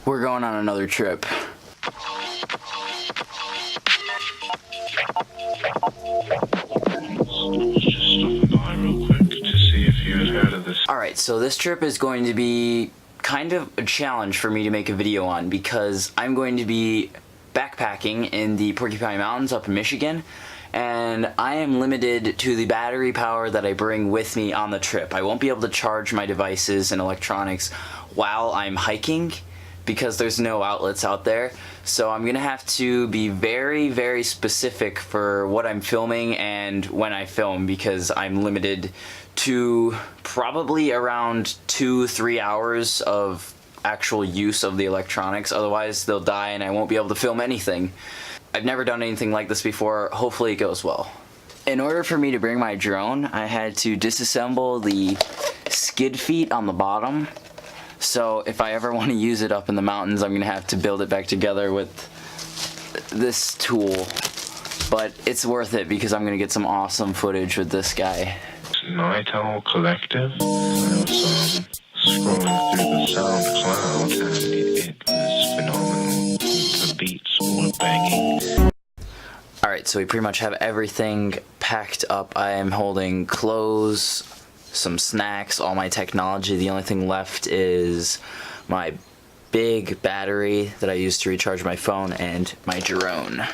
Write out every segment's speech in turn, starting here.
We're going on another trip. Alright, so this trip is going to be kind of a challenge for me to make a video on because I'm going to be backpacking in the Porcupine Mountains up in Michigan, and I am limited to the battery power that I bring with me on the trip. I won't be able to charge my devices and electronics while I'm hiking because there's no outlets out there. So I'm gonna have to be very, very specific for what I'm filming and when I film, because I'm limited to probably around 2-3 hours of actual use of the electronics. Otherwise they'll die and I won't be able to film anything. I've never done anything like this before. Hopefully it goes well. In order for me to bring my drone, I had to disassemble the skid feet on the bottom. So if I ever want to use it up in the mountains, I'm going to have to build it back together with this tool. But it's worth it because I'm going to get some awesome footage with this guy. Night Owl Collective. I was scrolling through the SoundCloud and it was phenomenal. The beats were banging. Alright, so we pretty much have everything packed up. I am holding clothes, some snacks, all my technology. The only thing left is my big battery that I use to recharge my phone and my drone.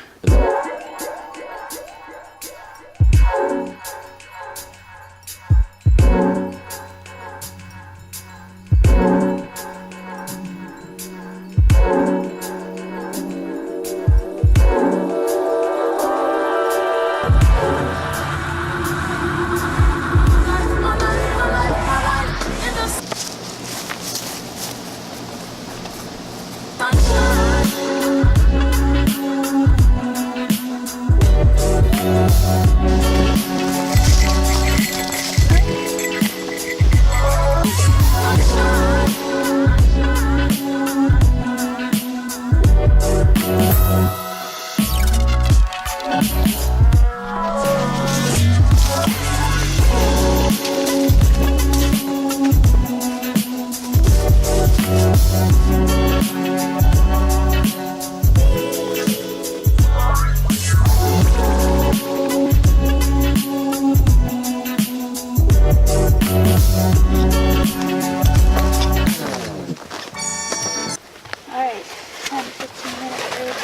Alright, 10-15 minute break.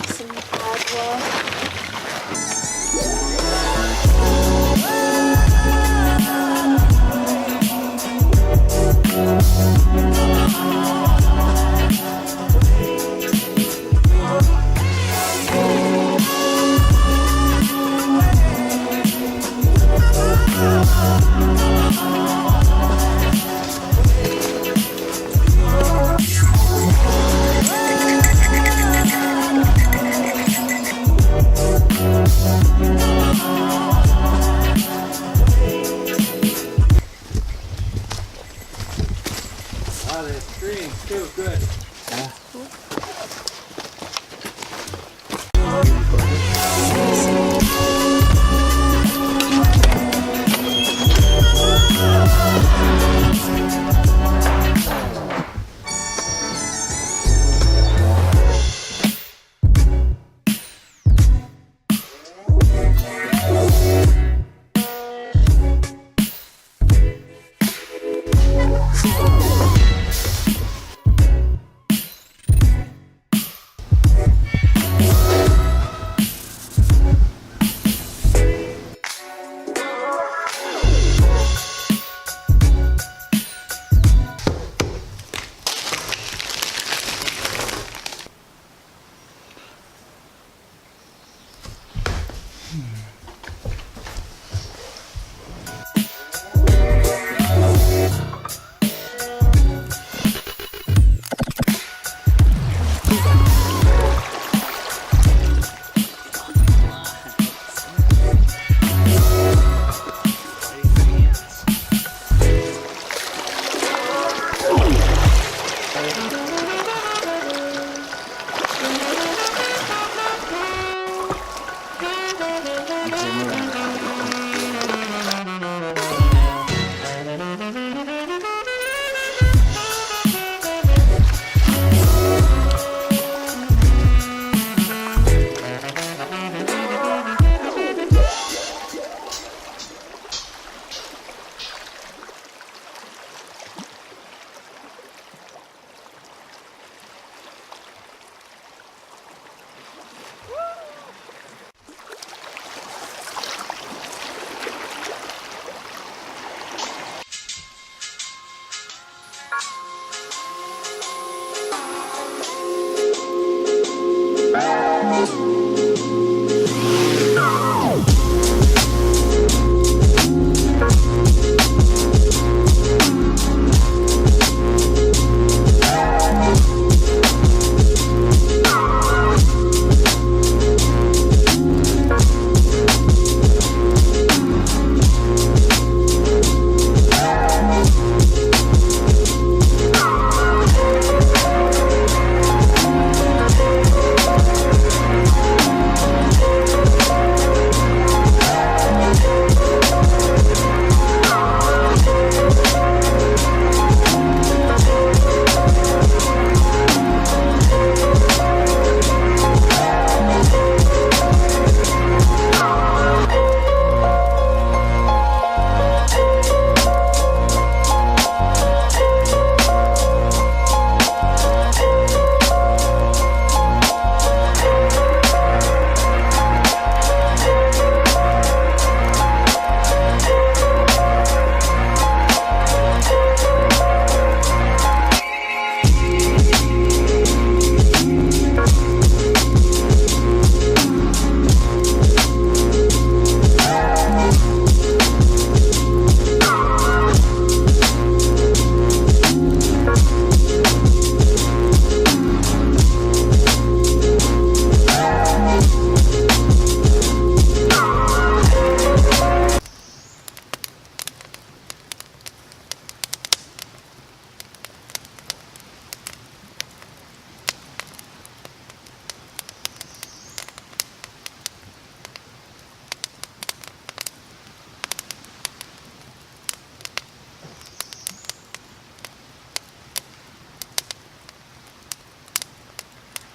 Some Oswald. Wow, the screen's too good. Yeah.